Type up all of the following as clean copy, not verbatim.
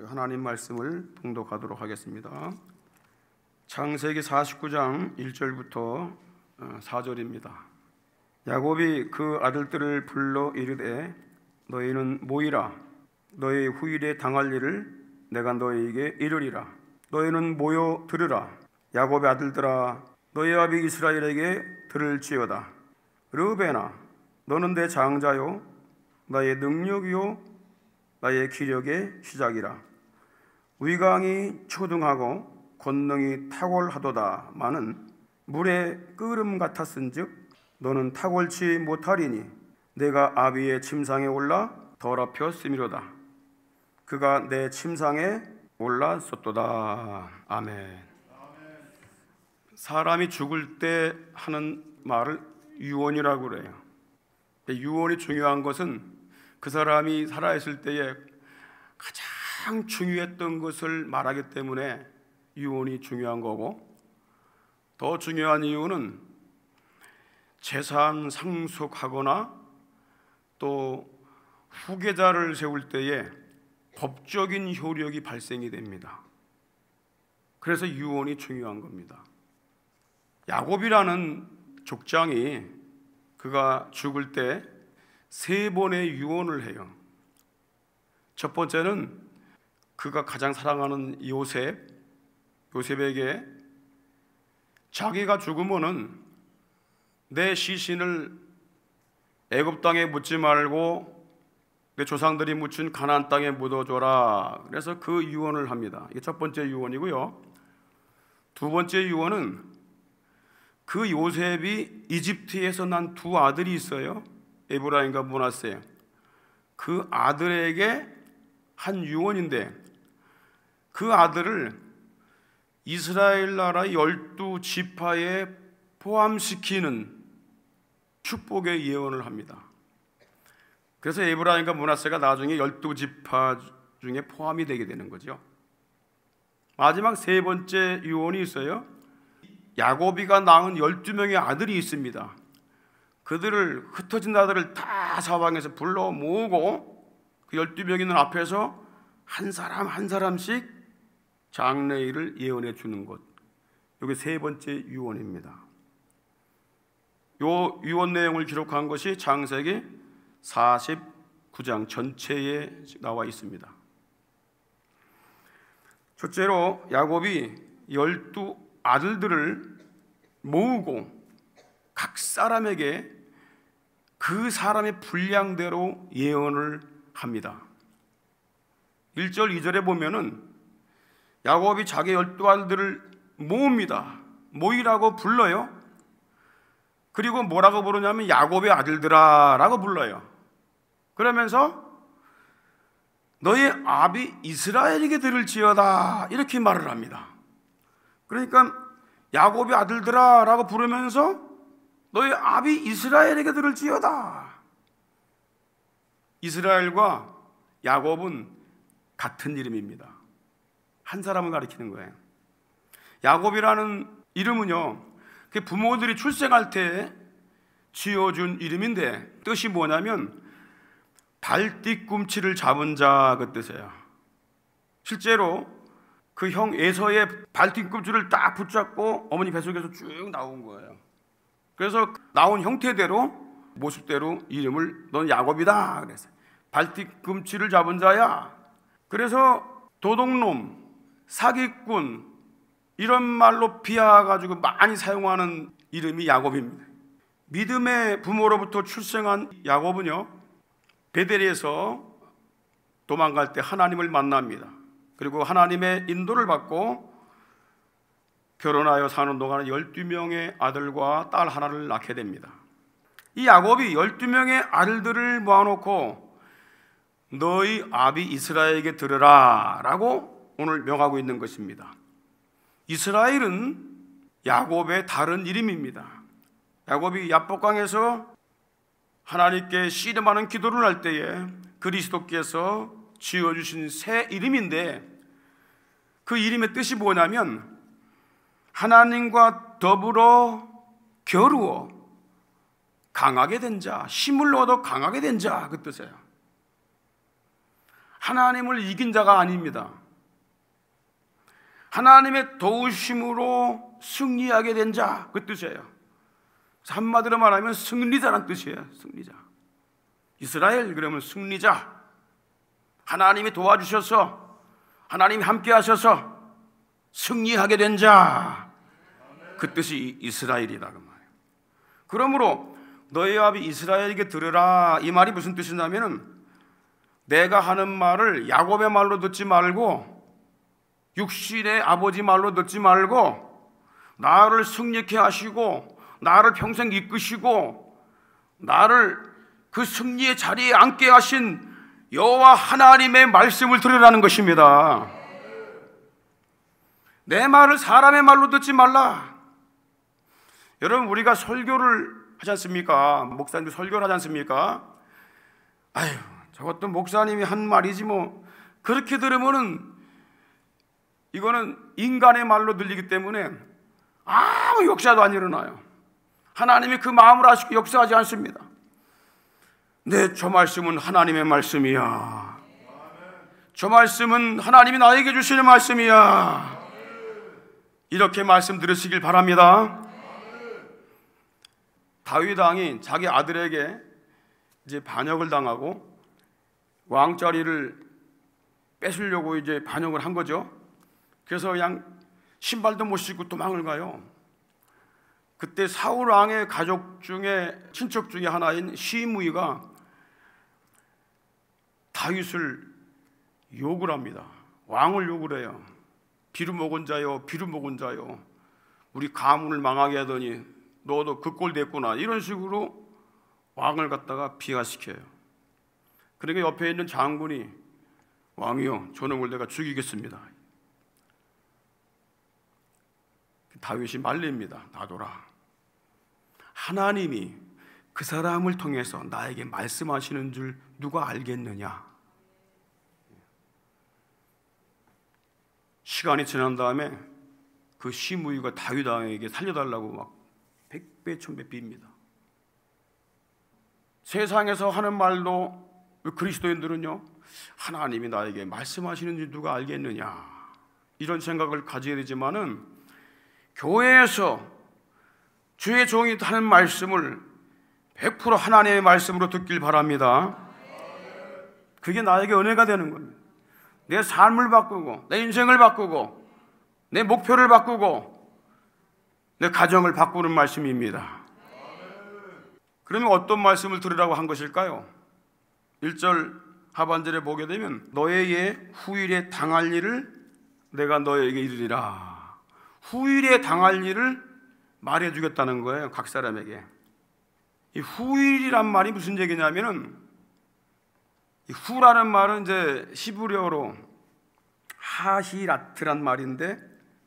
하나님 말씀을 봉독하도록 하겠습니다. 창세기 49장 1절부터 4절입니다. 야곱이 그 아들들을 불러 이르되 너희는 모이라. 너희 후일에 당할 일을 내가 너희에게 이르리라. 너희는 모여 들으라. 야곱의 아들들아, 너희 아비 이스라엘에게 들을지어다. 르우벤아, 너는 내 장자요 나의 능력이요 나의 기력의 시작이라. 위강이 초등하고 권능이 탁월하도다 마는 물의 끓음 같았은즉 너는 탁월치 못하리니 내가 아비의 침상에 올라 더럽혔음이로다. 그가 내 침상에 올랐었도다. 아멘. 사람이 죽을 때 하는 말을 유언이라고 그래요. 유언이 중요한 것은 그 사람이 살아있을 때에 가장 중요했던 것을 말하기 때문에 유언이 중요한 거고, 더 중요한 이유는 재산 상속하거나 또 후계자를 세울 때에 법적인 효력이 발생이 됩니다. 그래서 유언이 중요한 겁니다. 야곱이라는 족장이 그가 죽을 때 3번의 유언을 해요. 첫 번째는 그가 가장 사랑하는 요셉에게 자기가 죽으면은 내 시신을 애굽 땅에 묻지 말고 내 조상들이 묻힌 가나안 땅에 묻어줘라. 그래서 그 유언을 합니다. 이게 첫 번째 유언이고요. 두 번째 유언은 그 요셉이 이집트에서 난 2 아들이 있어요. 에브라임과 므낫세. 그 아들에게 한 유언인데, 그 아들을 이스라엘 나라 12지파에 포함시키는 축복의 예언을 합니다. 그래서 에브라임과 므낫세가 나중에 12지파 중에 포함이 되게 되는 거죠. 마지막 3번째 유언이 있어요. 야곱이가 낳은 12명의 아들이 있습니다. 그들을, 흩어진 아들을 다 사방에서 불러 모으고 그 12명 있는 앞에서 한 사람 한 사람씩 장래일을 예언해 주는 것, 이게 3번째 유언입니다. 이 유언 내용을 기록한 것이 창세기 49장 전체에 나와 있습니다. 첫째로 야곱이 12 아들들을 모으고 각 사람에게 그 사람의 분량대로 예언을 합니다. 1절 2절에 보면은 야곱이 자기 12아들들을 모읍니다. 모이라고 불러요. 그리고 뭐라고 부르냐면 야곱의 아들들아 라고 불러요. 그러면서 너의 아비 이스라엘에게 들을지어다 이렇게 말을 합니다. 그러니까 야곱의 아들들아 라고 부르면서 너의 아비 이스라엘에게 들을지어다. 이스라엘과 야곱은 같은 이름입니다. 한 사람을 가리키는 거예요. 야곱이라는 이름은요, 부모들이 출생할 때 지어준 이름인데 뜻이 뭐냐면 발뒤꿈치를 잡은 자 그 뜻이에요. 실제로 그 형 에서의 발뒤꿈치를 딱 붙잡고 어머니 뱃속에서 쭉 나온 거예요. 그래서 나온 형태대로, 모습대로 이름을 넌 야곱이다 그랬어요. 발뒤꿈치를 잡은 자야. 그래서 도둑놈, 사기꾼 이런 말로 비하가지고 많이 사용하는 이름이 야곱입니다. 믿음의 부모로부터 출생한 야곱은요, 베델에서 도망갈 때 하나님을 만납니다. 그리고 하나님의 인도를 받고 결혼하여 사는 동안에 12명의 아들과 딸 하나를 낳게 됩니다. 이 야곱이 12명의 아들들을 모아놓고 너희 아비 이스라엘에게 들으라 라고 오늘 명하고 있는 것입니다. 이스라엘은 야곱의 다른 이름입니다. 야곱이 야복강에서 하나님께 씨름하는 기도를 할 때에 그리스도께서 지어주신 새 이름인데, 그 이름의 뜻이 뭐냐면 하나님과 더불어 겨루어 강하게 된 자, 힘을 얻어 강하게 된 자 그 뜻이에요. 하나님을 이긴 자가 아닙니다. 하나님의 도우심으로 승리하게 된 자, 그 뜻이에요. 한마디로 말하면 승리자란 뜻이에요. 승리자. 이스라엘 그러면 승리자. 하나님이 도와주셔서, 하나님이 함께 하셔서 승리하게 된 자, 그 뜻이 이스라엘이다 그 말이에요. 그러므로 너희 아비 이스라엘에게 들으라, 이 말이 무슨 뜻이냐면은 내가 하는 말을 야곱의 말로 듣지 말고 육신의 아버지 말로 듣지 말고 나를 승리케 하시고 나를 평생 이끄시고 나를 그 승리의 자리에 앉게 하신 여호와 하나님의 말씀을 들으라는 것입니다. 내 말을 사람의 말로 듣지 말라. 여러분, 우리가 설교를 하지 않습니까? 목사님도 설교를 하지 않습니까? 아유, 저것도 목사님이 한 말이지 뭐. 그렇게 들으면은 이거는 인간의 말로 들리기 때문에 아무 역사도 안 일어나요. 하나님이 그 마음을 아시고 역사하지 않습니다. 네, 저 말씀은 하나님의 말씀이야. 저 말씀은 하나님이 나에게 주시는 말씀이야. 이렇게 말씀 들으시길 바랍니다. 다윗 왕이 자기 아들에게 이제 반역을 당하고 왕자리를 뺏으려고 이제 반역을 한 거죠. 그래서 그냥 신발도 못 신고 도망을 가요. 그때 사울 왕의 가족 중에 친척 중에 하나인 시므이가 다윗을 욕을 합니다. 왕을 욕을 해요. 비루 먹은 자요, 비루 먹은 자요. 우리 가문을 망하게 하더니 너도 그 꼴 됐구나. 이런 식으로 왕을 갖다가 비하시켜요. 그러니까 옆에 있는 장군이 왕이요, 저놈을 내가 죽이겠습니다. 다윗이 말립니다. 놔둬라. 하나님이 그 사람을 통해서 나에게 말씀하시는 줄 누가 알겠느냐. 시간이 지난 다음에 그 시므이가 다윗 왕에게 살려달라고 막 백배 천배 빕니다. 세상에서 하는 말도 그리스도인들은요, 하나님이 나에게 말씀하시는지 누가 알겠느냐, 이런 생각을 가지게 되지만은 교회에서 주의 종이 하는 말씀을 100% 하나님의 말씀으로 듣길 바랍니다. 그게 나에게 은혜가 되는 겁니다. 내 삶을 바꾸고 내 인생을 바꾸고 내 목표를 바꾸고 내 가정을 바꾸는 말씀입니다. 그러면 어떤 말씀을 들으라고 한 것일까요? 1절 하반절에 보게 되면 너의 후일에 당할 일을 내가 너에게 이르리라. 후일에 당할 일을 말해주겠다는 거예요. 각 사람에게. 이 후일이란 말이 무슨 얘기냐면은, 이 후라는 말은 이제 히브리어로 하히라트란 말인데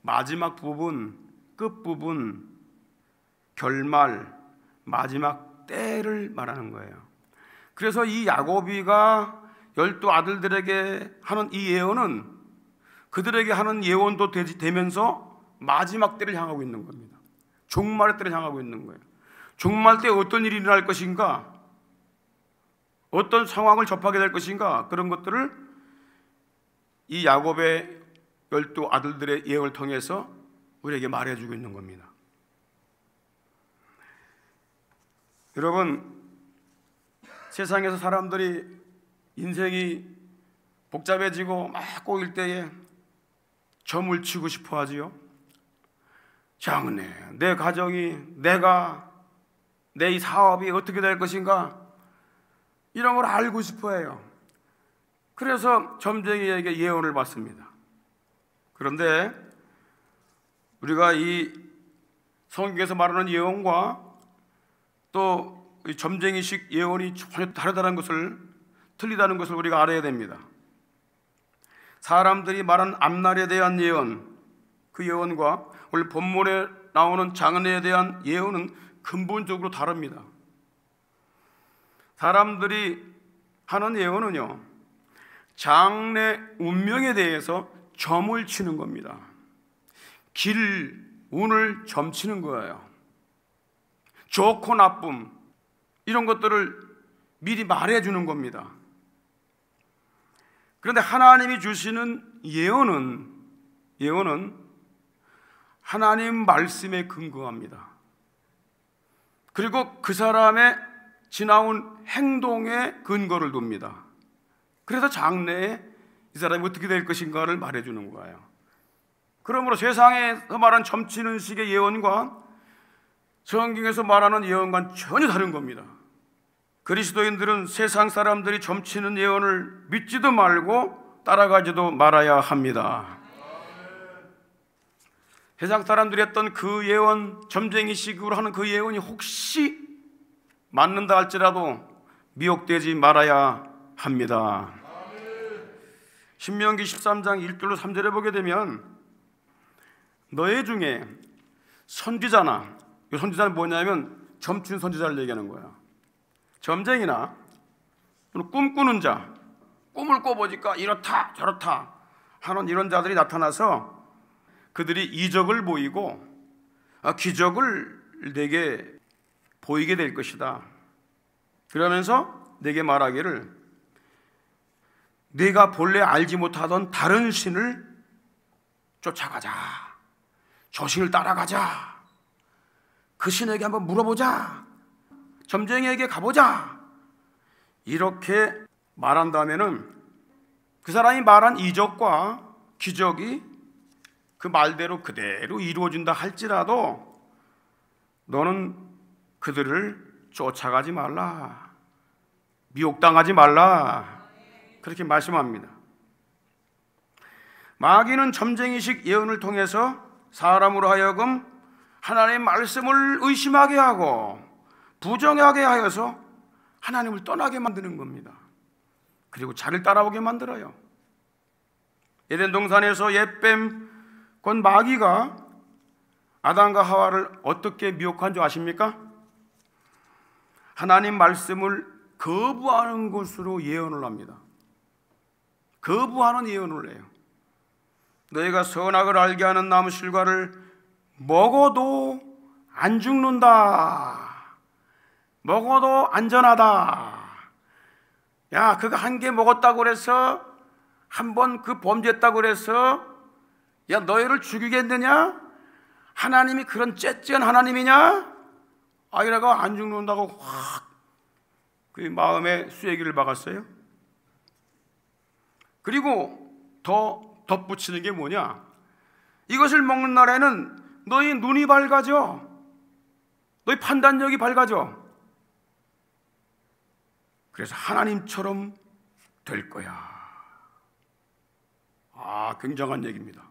마지막 부분, 끝부분, 결말, 마지막 때를 말하는 거예요. 그래서 이 야곱이가 12 아들들에게 하는 이 예언은 그들에게 하는 예언도 되면서 마지막 때를 향하고 있는 겁니다. 종말의 때를 향하고 있는 거예요. 종말 때 어떤 일이 일어날 것인가, 어떤 상황을 접하게 될 것인가, 그런 것들을 이 야곱의 12 아들들의 예언을 통해서 우리에게 말해주고 있는 겁니다. 여러분, 세상에서 사람들이 인생이 복잡해지고 막 꼬일 때에 점을 치고 싶어 하지요. 장래, 내 가정이, 내 이 사업이 어떻게 될 것인가, 이런 걸 알고 싶어 해요. 그래서 점쟁이에게 예언을 받습니다. 그런데 우리가 이 성경에서 말하는 예언과 또 이 점쟁이식 예언이 전혀 다르다는 것을, 틀리다는 것을 우리가 알아야 됩니다. 사람들이 말한 앞날에 대한 예언, 그 예언과 오늘 본문에 나오는 장래에 대한 예언은 근본적으로 다릅니다. 사람들이 하는 예언은요, 장래 운명에 대해서 점을 치는 겁니다. 길, 운을 점치는 거예요. 좋고 나쁨, 이런 것들을 미리 말해주는 겁니다. 그런데 하나님이 주시는 예언은 하나님 말씀에 근거합니다. 그리고 그 사람의 지나온 행동에 근거를 둡니다. 그래서 장래에 이 사람이 어떻게 될 것인가를 말해주는 거예요. 그러므로 세상에서 말하는 점치는 식의 예언과 성경에서 말하는 예언과는 전혀 다른 겁니다. 그리스도인들은 세상 사람들이 점치는 예언을 믿지도 말고 따라가지도 말아야 합니다. 세상 사람들이 했던 그 예언, 점쟁이식으로 하는 그 예언이 혹시 맞는다 할지라도 미혹되지 말아야 합니다. 신명기 13장 1절로 3절에 보게 되면 너희 중에 선지자나, 이 선지자는 뭐냐면 점치는 선지자를 얘기하는 거야. 점쟁이나 꿈꾸는 자, 꿈을 꿔보니까 이렇다 저렇다 하는 이런 자들이 나타나서 그들이 이적을 보이고 기적을 내게 보이게 될 것이다. 그러면서 내게 말하기를 네가 본래 알지 못하던 다른 신을 쫓아가자, 저 신을 따라가자, 그 신에게 한번 물어보자, 점쟁이에게 가보자, 이렇게 말한다면은 그 사람이 말한 이적과 기적이 그 말대로 그대로 이루어진다 할지라도 너는 그들을 쫓아가지 말라, 미혹당하지 말라, 그렇게 말씀합니다. 마귀는 점쟁이식 예언을 통해서 사람으로 하여금 하나님의 말씀을 의심하게 하고 부정하게 하여서 하나님을 떠나게 만드는 겁니다. 그리고 자기를 따라오게 만들어요. 에덴 동산에서 옛뱀 곧 마귀가 아담과 하와를 어떻게 미혹한 줄 아십니까? 하나님 말씀을 거부하는 것으로 예언을 합니다. 거부하는 예언을 해요. 너희가 선악을 알게 하는 나무 실과를 먹어도 안 죽는다, 먹어도 안전하다. 야, 그거 한 개 먹었다고 그래서 한번 그 범죄했다고 그래서 야, 너희를 죽이겠느냐? 하나님이 그런 째째한 하나님이냐? 아이라가 안 죽는다고 확 그 마음에 쐐기를 박았어요. 그리고 더 덧붙이는 게 뭐냐? 이것을 먹는 날에는 너희 눈이 밝아져, 너희 판단력이 밝아져. 그래서 하나님처럼 될 거야. 굉장한 얘기입니다.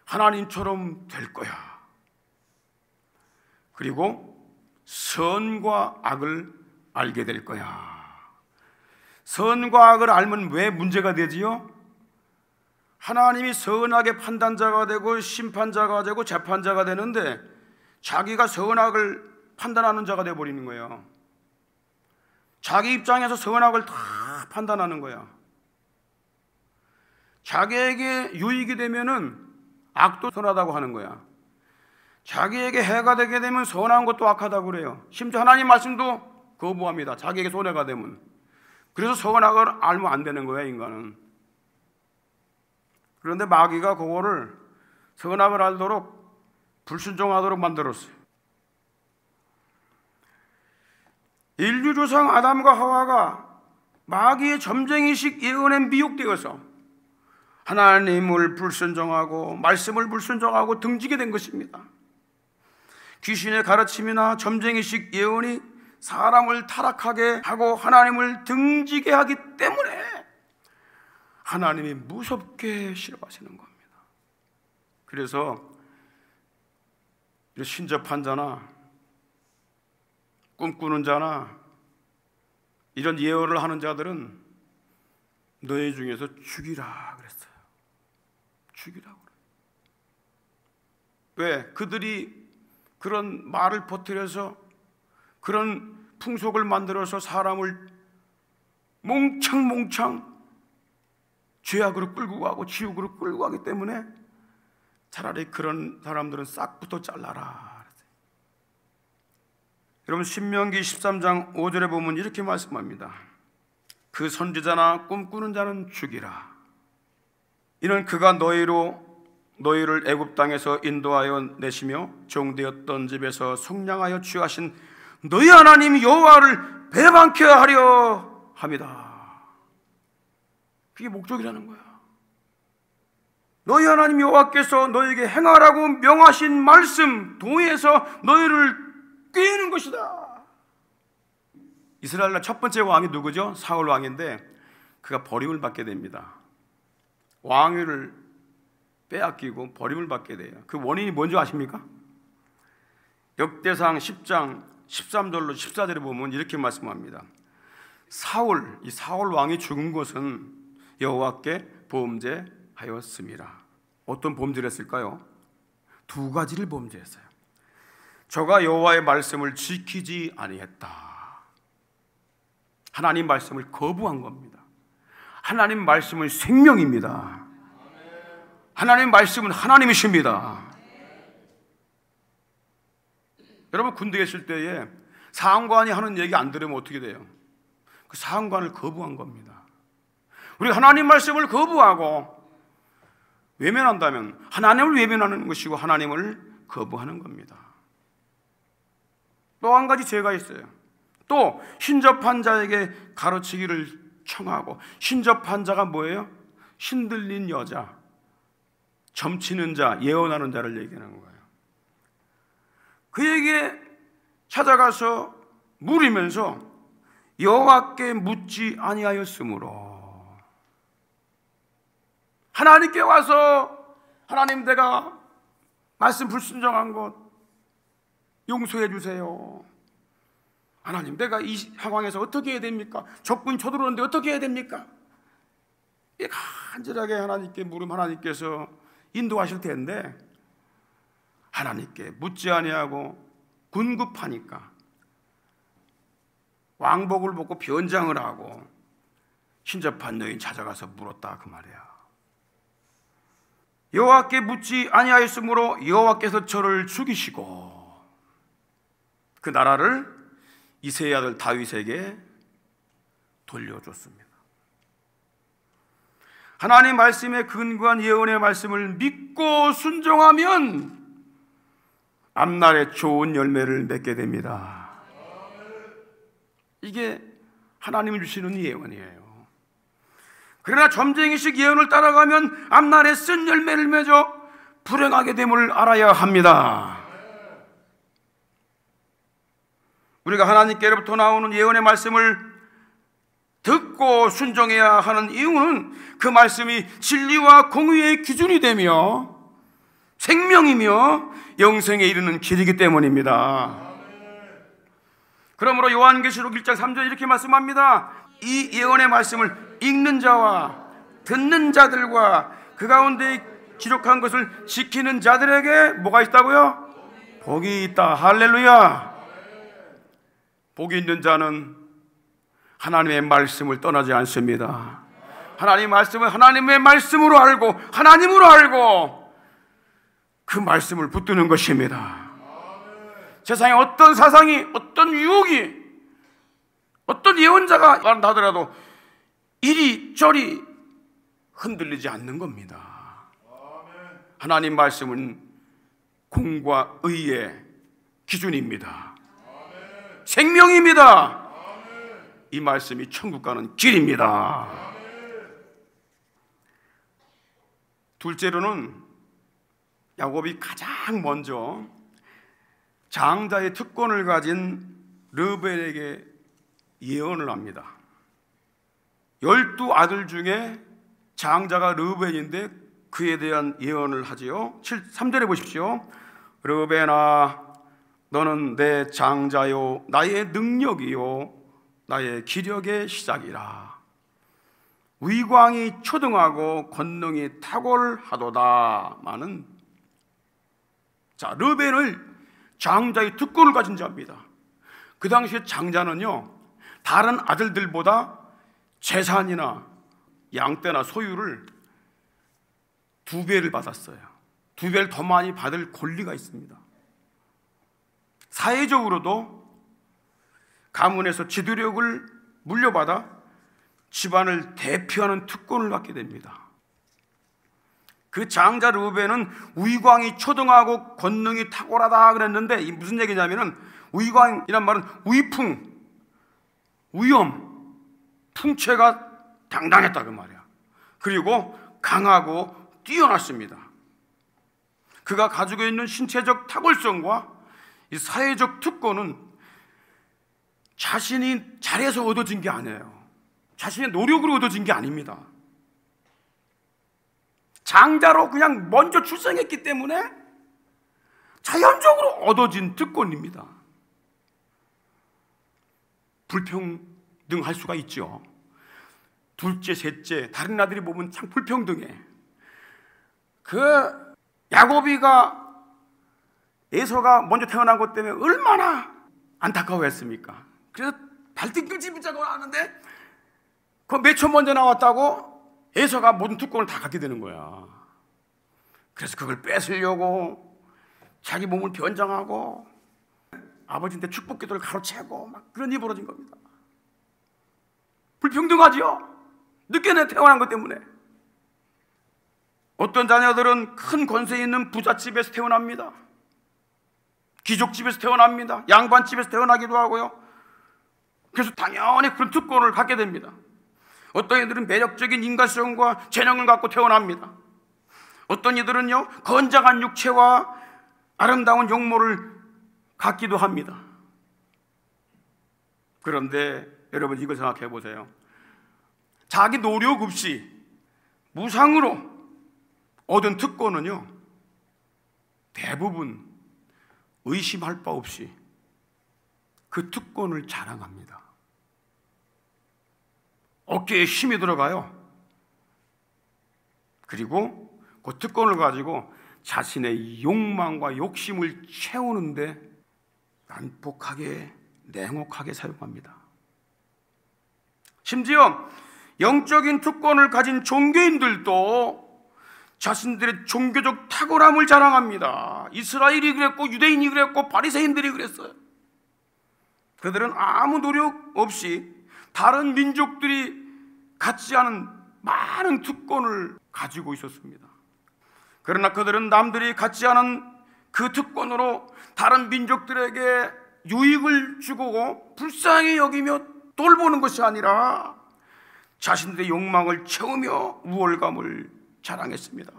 하나님처럼 될 거야. 그리고 선과 악을 알게 될 거야. 선과 악을 알면 왜 문제가 되지요? 하나님이 선악의 판단자가 되고 심판자가 되고 재판자가 되는데 자기가 선악을 판단하는 자가 되어버리는 거예요. 자기 입장에서 선악을 다 판단하는 거야. 자기에게 유익이 되면은 악도 선하다고 하는 거야. 자기에게 해가 되게 되면 선한 것도 악하다고 그래요. 심지어 하나님 말씀도 거부합니다. 자기에게 손해가 되면. 그래서 선악을 알면 안 되는 거야, 인간은. 그런데 마귀가 그거를 선악을 알도록 불순종하도록 만들었어요. 인류 조상 아담과 하와가 마귀의 점쟁이식 예언에 미혹되어서 하나님을 불순종하고 말씀을 불순종하고 등지게 된 것입니다. 귀신의 가르침이나 점쟁이식 예언이 사람을 타락하게 하고 하나님을 등지게 하기 때문에 하나님이 무섭게 싫어하시는 겁니다. 그래서 신접한 자나 꿈꾸는 자나 이런 예언을 하는 자들은 너희 중에서 죽이라 그랬어요. 죽이라고 그래요. 왜? 그들이 그런 말을 퍼뜨려서 그런 풍속을 만들어서 사람을 몽창몽창 죄악으로 끌고 가고 지옥으로 끌고 가기 때문에 차라리 그런 사람들은 싹부터 잘라라. 여러분 신명기 13장 5절에 보면 이렇게 말씀합니다. 그 선지자나 꿈꾸는 자는 죽이라. 이는 그가 너희를 애굽 땅에서 인도하여 내시며 종되었던 집에서 속량하여 취하신 너희 하나님 여호와를 배반케 하려 함이다. 그게 목적이라는 거야. 너희 하나님 여호와께서 너희에게 행하라고 명하신 말씀 동의해서 너희를 꾀는 것이다. 이스라엘의 첫 번째 왕이 누구죠? 사울 왕인데 그가 버림을 받게 됩니다. 왕위를 빼앗기고 버림을 받게 돼요. 그 원인이 뭔지 아십니까? 역대상 10장 13절로 14절에 보면 이렇게 말씀합니다. 이 사울 왕이 죽은 것은 여호와께 범죄하였습니다. 어떤 범죄를 했을까요? 두 가지를 범죄했어요. 저가 여호와의 말씀을 지키지 아니했다. 하나님 말씀을 거부한 겁니다. 하나님 말씀은 생명입니다. 하나님 말씀은 하나님이십니다. 여러분 군대에 있을 때에 사령관이 하는 얘기 안 들으면 어떻게 돼요? 그 사령관을 거부한 겁니다. 우리가 하나님 말씀을 거부하고 외면한다면 하나님을 외면하는 것이고 하나님을 거부하는 겁니다. 또 한 가지 죄가 있어요. 또 신접한 자에게 가르치기를 청하고, 신접한 자가 뭐예요? 신들린 여자, 점치는 자, 예언하는 자를 얘기하는 거예요. 그에게 찾아가서 물으면서 여호와께 묻지 아니하였으므로, 하나님께 와서 하나님 내가 말씀 불순종한 것 용서해 주세요. 하나님 내가 이 상황에서 어떻게 해야 됩니까? 적군이 쳐들어오는데 어떻게 해야 됩니까? 간절하게 하나님께 물으면 하나님께서 인도하실 텐데 하나님께 묻지 아니하고 군급하니까 왕복을 벗고 변장을 하고 신접한 여인 찾아가서 물었다 그 말이야. 여호와께 묻지 아니하였으므로 여호와께서 저를 죽이시고 그 나라를 이새의 아들 다윗에게 돌려줬습니다. 하나님 말씀에 근거한 예언의 말씀을 믿고 순종하면 앞날에 좋은 열매를 맺게 됩니다. 이게 하나님이 주시는 예언이에요. 그러나 점쟁이식 예언을 따라가면 앞날에 쓴 열매를 맺어 불행하게 됨을 알아야 합니다. 우리가 하나님께로부터 나오는 예언의 말씀을 듣고 순종해야 하는 이유는 그 말씀이 진리와 공의의 기준이 되며 생명이며 영생에 이르는 길이기 때문입니다. 그러므로 요한계시록 1장 3절 이렇게 말씀합니다. 이 예언의 말씀을 읽는 자와 듣는 자들과 그 가운데 기록한 것을 지키는 자들에게 뭐가 있다고요? 복이 있다. 할렐루야. 복이 있는 자는 하나님의 말씀을 떠나지 않습니다. 하나님의 말씀을 하나님의 말씀으로 알고 하나님으로 알고 그 말씀을 붙드는 것입니다. 세상에 어떤 사상이, 어떤 유혹이, 어떤 예언자가 나더라도 이리저리 흔들리지 않는 겁니다. 하나님 말씀은 공과 의의 기준입니다. 생명입니다. 이 말씀이 천국 가는 길입니다. 둘째로는 야곱이 가장 먼저 장자의 특권을 가진 르벨에게 예언을 합니다. 12아들 중에 장자가 르벨인데 그에 대한 예언을 하지요. 3절에 보십시오. 르벨아 너는 내 장자요 나의 능력이요 나의 기력의 시작이라. 위광이 초등하고 권능이 탁월하도다마는, 자, 르벨을 장자의 특권을 가진 자입니다. 그 당시에 장자는요 다른 아들들보다 재산이나 양떼나 소유를 2배를 받았어요. 2배를 더 많이 받을 권리가 있습니다. 사회적으로도 가문에서 지도력을 물려받아 집안을 대표하는 특권을 갖게 됩니다. 그 장자 르우벤은 위광이 초등하고 권능이 탁월하다 그랬는데, 이 무슨 얘기냐면은 위광이란 말은 위풍, 위엄, 풍채가 당당했다 그 말이야. 그리고 강하고 뛰어났습니다. 그가 가지고 있는 신체적 탁월성과 이 사회적 특권은 자신이 잘해서 얻어진 게 아니에요. 자신의 노력으로 얻어진 게 아닙니다. 장자로 그냥 먼저 출생했기 때문에 자연적으로 얻어진 특권입니다. 불평등할 수가 있죠. 둘째, 셋째, 다른 아들이 보면 참 불평등해. 그 야곱이가 에서가 먼저 태어난 것 때문에 얼마나 안타까워했습니까? 그래서 발등꿈치 붙잡고 나왔는데 그 몇 초 먼저 나왔다고 에서가 모든 특권을 다 갖게 되는 거야. 그래서 그걸 뺏으려고 자기 몸을 변장하고 아버지한테 축복기도를 가로채고 막 그런 일이 벌어진 겁니다. 불평등하지요? 늦게 태어난 것 때문에. 어떤 자녀들은 큰 권세 있는 부잣집에서 태어납니다. 귀족집에서 태어납니다. 양반집에서 태어나기도 하고요. 그래서 당연히 그런 특권을 갖게 됩니다. 어떤 이들은 매력적인 인간성과 재능을 갖고 태어납니다. 어떤 이들은요, 건장한 육체와 아름다운 용모를 갖기도 합니다. 그런데 여러분 이걸 생각해 보세요. 자기 노력 없이 무상으로 얻은 특권은요, 대부분 의심할 바 없이 그 특권을 자랑합니다. 어깨에 힘이 들어가요. 그리고 그 특권을 가지고 자신의 욕망과 욕심을 채우는데 난폭하게, 냉혹하게 사용합니다. 심지어 영적인 특권을 가진 종교인들도 자신들의 종교적 탁월함을 자랑합니다. 이스라엘이 그랬고 유대인이 그랬고 바리새인들이 그랬어요. 그들은 아무 노력 없이 다른 민족들이 갖지 않은 많은 특권을 가지고 있었습니다. 그러나 그들은 남들이 갖지 않은 그 특권으로 다른 민족들에게 유익을 주고 불쌍히 여기며 돌보는 것이 아니라 자신들의 욕망을 채우며 우월감을 자랑했습니다.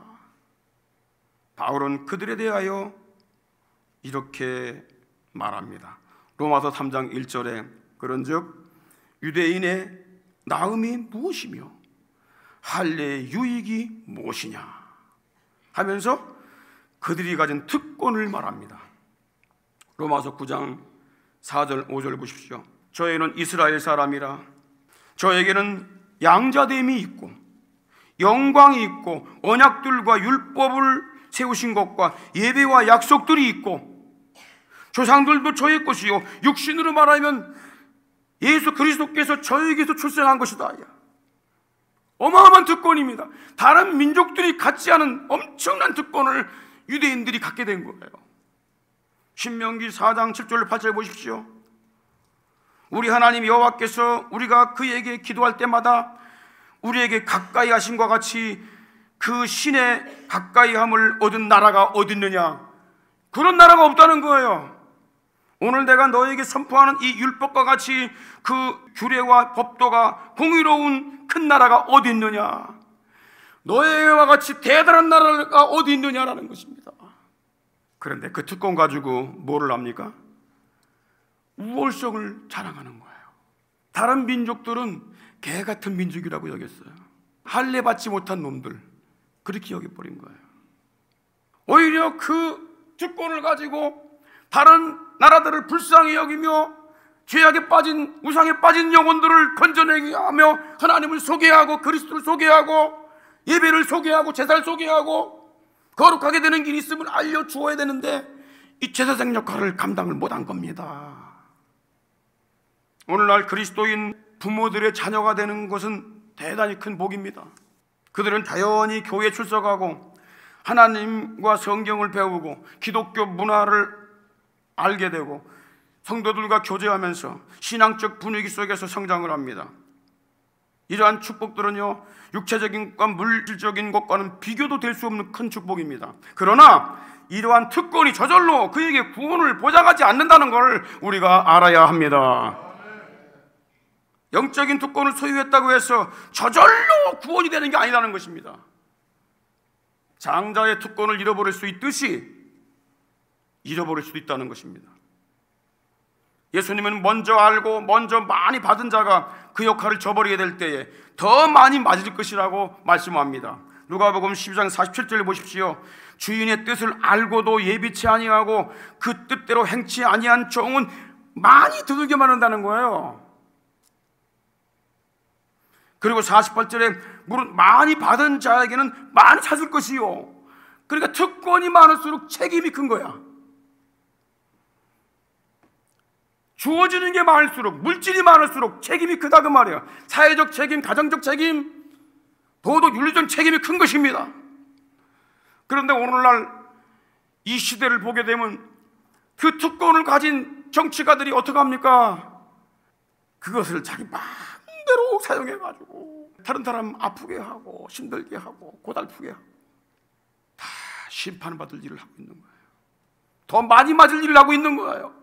바울은 그들에 대하여 이렇게 말합니다. 로마서 3장 1절에 그런즉 유대인의 나음이 무엇이며 할례의 유익이 무엇이냐 하면서 그들이 가진 특권을 말합니다. 로마서 9장 4절 5절 보십시오. 저희는 이스라엘 사람이라 저에게는 양자됨이 있고 영광이 있고 언약들과 율법을 세우신 것과 예배와 약속들이 있고 조상들도 저의 것이요 육신으로 말하면 예수 그리스도께서 저에게서 출생한 것이다. 어마어마한 특권입니다. 다른 민족들이 갖지 않은 엄청난 특권을 유대인들이 갖게 된 거예요. 신명기 4장 7절 8절 보십시오. 우리 하나님 여호와께서 우리가 그에게 기도할 때마다 우리에게 가까이 하심과 같이 그 신의 가까이함을 얻은 나라가 어디 있느냐? 그런 나라가 없다는 거예요. 오늘 내가 너에게 선포하는 이 율법과 같이 그 규례와 법도가 공의로운 큰 나라가 어디 있느냐? 너희와 같이 대단한 나라가 어디 있느냐라는 것입니다. 그런데 그 특권 가지고 뭐를 합니까? 우월성을 자랑하는 거예요. 다른 민족들은 개 같은 민족이라고 여겼어요. 할례 받지 못한 놈들 그렇게 여겨버린 거예요. 오히려 그 특권을 가지고 다른 나라들을 불쌍히 여기며 죄악에 빠진 우상에 빠진 영혼들을 건져내게 하며 하나님을 소개하고 그리스도를 소개하고 예배를 소개하고 제사를 소개하고 거룩하게 되는 길이 있음을 알려주어야 되는데 이 제사장 역할을 감당을 못한 겁니다. 오늘날 그리스도인 부모들의 자녀가 되는 것은 대단히 큰 복입니다. 그들은 자연히 교회에 출석하고 하나님과 성경을 배우고 기독교 문화를 알게 되고 성도들과 교제하면서 신앙적 분위기 속에서 성장을 합니다. 이러한 축복들은요, 육체적인 것과 물질적인 것과는 비교도 될 수 없는 큰 축복입니다. 그러나 이러한 특권이 저절로 그에게 구원을 보장하지 않는다는 걸 우리가 알아야 합니다. 영적인 특권을 소유했다고 해서 저절로 구원이 되는 게 아니라는 것입니다. 장자의 특권을 잃어버릴 수 있듯이 잃어버릴 수도 있다는 것입니다. 예수님은 먼저 알고 먼저 많이 받은 자가 그 역할을 저버리게 될 때에 더 많이 맞을 것이라고 말씀합니다. 누가복음 12장 47절을 보십시오. 주인의 뜻을 알고도 예비치 아니하고 그 뜻대로 행치 아니한 종은 많이 두들겨 맞는다는 거예요. 그리고 48절에 물은 많이 받은 자에게는 많이 찾을 것이요. 그러니까 특권이 많을수록 책임이 큰 거야. 주어지는 게 많을수록, 물질이 많을수록 책임이 크다 그 말이에요. 사회적 책임, 가정적 책임, 도덕 윤리적 책임이 큰 것입니다. 그런데 오늘날 이 시대를 보게 되면 그 특권을 가진 정치가들이 어떻게 합니까? 그것을 자기 마음대로 사용해가지고 다른 사람 아프게 하고 힘들게 하고 고달프게 하고 다 심판받을 일을 하고 있는 거예요. 더 많이 맞을 일을 하고 있는 거예요.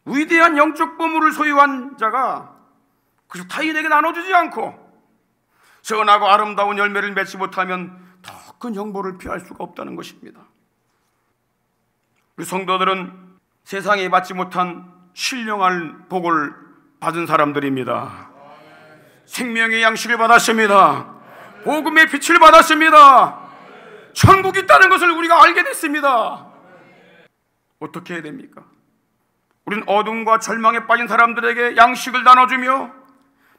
위대한 영적 보물을 소유한 자가 그 타인에게 나눠주지 않고 선하고 아름다운 열매를 맺지 못하면 더 큰 형벌을 피할 수가 없다는 것입니다. 우리 성도들은 세상에 받지 못한 신령한 복을 받은 사람들입니다. 생명의 양식을 받았습니다. 복음의 빛을 받았습니다. 천국이 있다는 것을 우리가 알게 됐습니다. 어떻게 해야 됩니까? 우리는 어둠과 절망에 빠진 사람들에게 양식을 나눠주며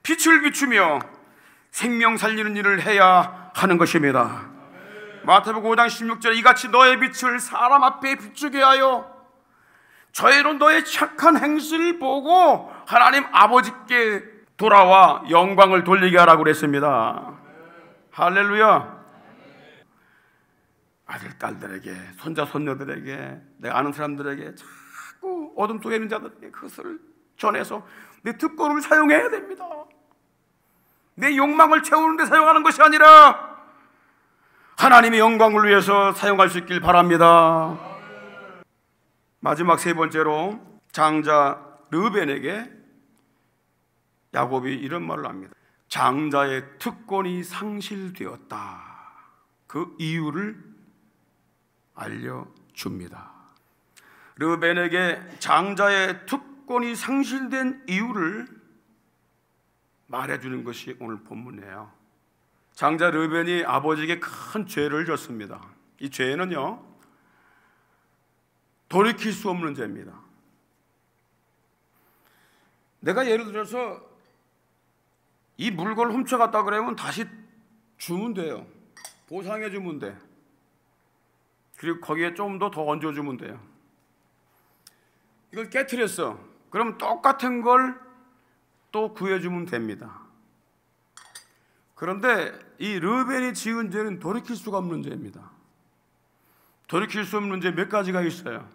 빛을 비추며 생명 살리는 일을 해야 하는 것입니다. 마태복음 5장 16절에 이같이 너의 빛을 사람 앞에 비추게 하여 저희로 너의 착한 행실을 보고 하나님 아버지께 돌아와 영광을 돌리게 하라고 그랬습니다. 할렐루야. 아들, 딸들에게, 손자, 손녀들에게, 내가 아는 사람들에게 자꾸 어둠 속에 있는 자들에게 그것을 전해서 내 특권을 사용해야 됩니다. 내 욕망을 채우는 데 사용하는 것이 아니라 하나님의 영광을 위해서 사용할 수 있길 바랍니다. 마지막 세 번째로 장자 르벤에게 야곱이 이런 말을 합니다. 장자의 특권이 상실되었다. 그 이유를 알려줍니다. 르벤에게 장자의 특권이 상실된 이유를 말해주는 것이 오늘 본문이에요. 장자 르벤이 아버지에게 큰 죄를 졌습니다. 이 죄는요, 돌이킬 수 없는 죄입니다. 내가 예를 들어서 이 물건을 훔쳐갔다 그러면 다시 주면 돼요. 보상해 주면 돼. 그리고 거기에 좀 더 얹어주면 돼요. 이걸 깨트렸어. 그럼 똑같은 걸 또 구해주면 됩니다. 그런데 이 르벤이 지은 죄는 돌이킬 수가 없는 죄입니다. 돌이킬 수 없는 죄 몇 가지가 있어요.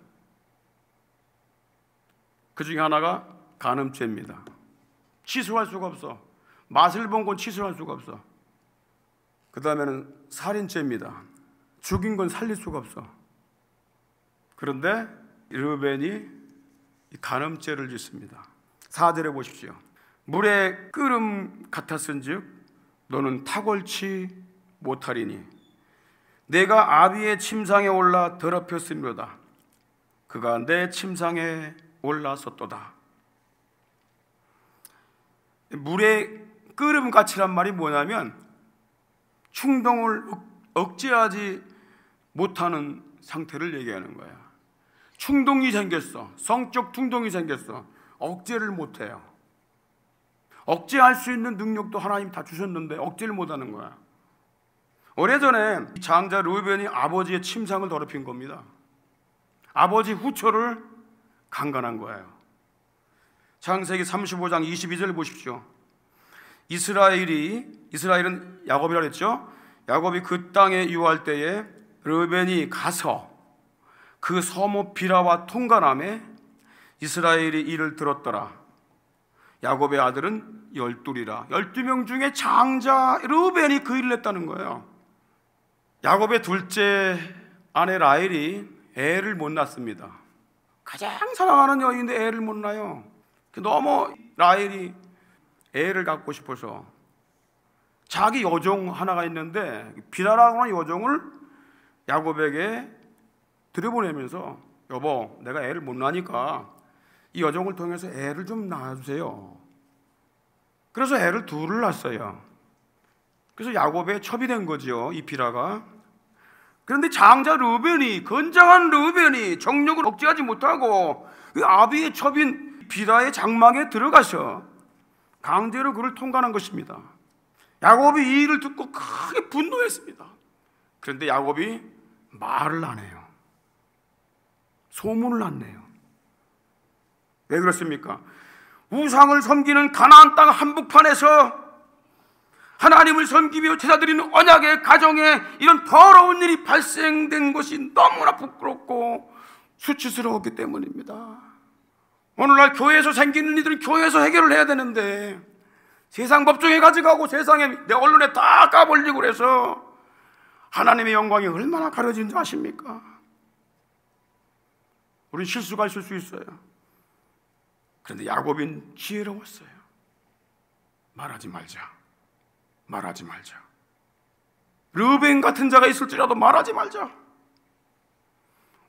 그 중에 하나가 간음죄입니다. 취소할 수가 없어. 맛을 본 건 취소할 수가 없어. 그 다음에는 살인죄입니다. 죽인 건 살릴 수가 없어. 그런데 르벤이 간음죄를 짓습니다. 4절에 보십시오. 물에 끓음 같았은즉 너는 탁월치 못하리니 내가 아비의 침상에 올라 더럽혔으므로다. 그가 내 침상에 올라섰도다. 물에 끓음같이란 말이 뭐냐면 충동을 억제하지 못하는 상태를 얘기하는 거야. 충동이 생겼어. 성적 충동이 생겼어. 억제를 못해요. 억제할 수 있는 능력도 하나님 다 주셨는데 억제를 못하는 거야. 오래전에 장자 르벤이 아버지의 침상을 더럽힌 겁니다. 아버지 후처를 강간한 거예요. 창세기 35장 22절을 보십시오. 이스라엘은 야곱이라고 했죠. 야곱이 그 땅에 유할 때에 르벤이 가서 그 서모 비라와 통관함에 이스라엘이 이를 들었더라. 야곱의 아들은 12이라 12명 중에 장자 르우벤이 그 일을 했다는 거예요. 야곱의 둘째 아내 라헬이 애를 못 낳습니다. 가장 사랑하는 여인인데 애를 못 낳아요. 너무 라헬이 애를 갖고 싶어서 자기 여종 하나가 있는데 비라라고 하는 여종을 야곱에게 들여보내면서 여보, 내가 애를 못 낳으니까 이 여종을 통해서 애를 좀 낳아주세요. 그래서 애를 둘을 낳았어요. 그래서 야곱의 첩이 된 거죠, 이 비라가. 그런데 장자 르우벤이, 건장한 르우벤이 정력을 억제하지 못하고 그 아비의 첩인 비라의 장막에 들어가서 강제로 그를 통과한 것입니다. 야곱이 이 일을 듣고 크게 분노했습니다. 그런데 야곱이 말을 안 해요. 소문을 안 내요. 왜 그렇습니까? 우상을 섬기는 가나안 땅 한복판에서 하나님을 섬기며 제사드리는 언약의 가정에 이런 더러운 일이 발생된 것이 너무나 부끄럽고 수치스러웠기 때문입니다. 오늘날 교회에서 생기는 일들은 교회에서 해결을 해야 되는데 세상 법정에 가져가고 세상에 내 언론에 다 까버리고 그래서 하나님의 영광이 얼마나 가려진지 아십니까? 우린 실수가 있을 수 있어요. 그런데 야곱은 지혜로웠어요. 말하지 말자. 르우벤 같은 자가 있을지라도 말하지 말자.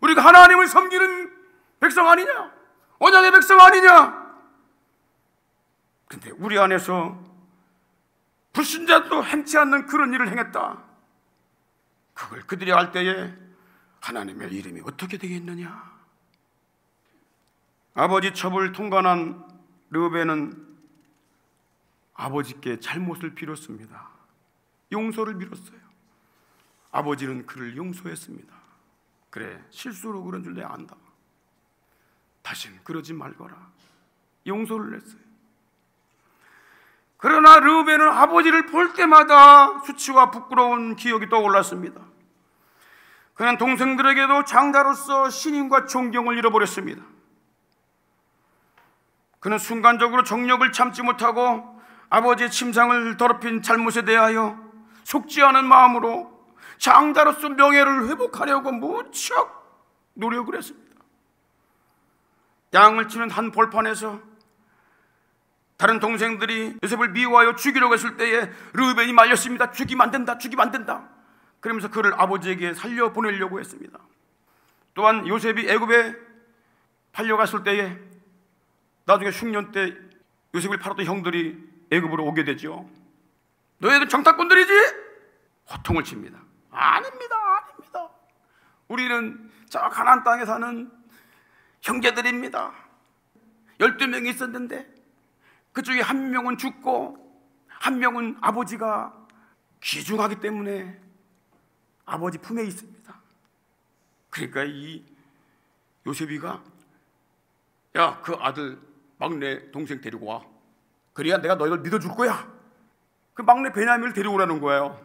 우리가 하나님을 섬기는 백성 아니냐? 언약의 백성 아니냐? 근데 우리 안에서 불신자도 행치 않는 그런 일을 행했다. 그걸 그들이 알 때에 하나님의 이름이 어떻게 되겠느냐? 아버지 첩을 통관한 르우벤은 아버지께 잘못을 빌었습니다. 용서를 빌었어요. 아버지는 그를 용서했습니다. 그래, 실수로 그런 줄 내가 안다. 다시는 그러지 말거라. 용서를 했어요. 그러나 르우벤은 아버지를 볼 때마다 수치와 부끄러운 기억이 떠올랐습니다. 그는 동생들에게도 장자로서 신임과 존경을 잃어버렸습니다. 그는 순간적으로 정력을 참지 못하고 아버지의 침상을 더럽힌 잘못에 대하여 속지 않은 마음으로 장자로서 명예를 회복하려고 무척 노력을 했습니다. 양을 치는 한 벌판에서 다른 동생들이 요셉을 미워하여 죽이려고 했을 때에 르우벤이 말렸습니다. 죽이면 안 된다. 그러면서 그를 아버지에게 살려보내려고 했습니다. 또한 요셉이 애굽에 팔려갔을 때에 나중에 흉년 때 요셉을 팔았던 형들이 애굽으로 오게 되죠. 너희들 정탐꾼들이지? 호통을 칩니다. 아닙니다. 우리는 저 가나안 땅에 사는 형제들입니다. 12명이 있었는데 그중에 한 명은 죽고 한 명은 아버지가 귀중하기 때문에 아버지 품에 있습니다. 그러니까 이 요셉이가 야, 그 아들 막내 동생 데리고 와. 그래야 내가 너희들 믿어줄 거야. 그 막내 베냐민을 데리고 오라는 거예요.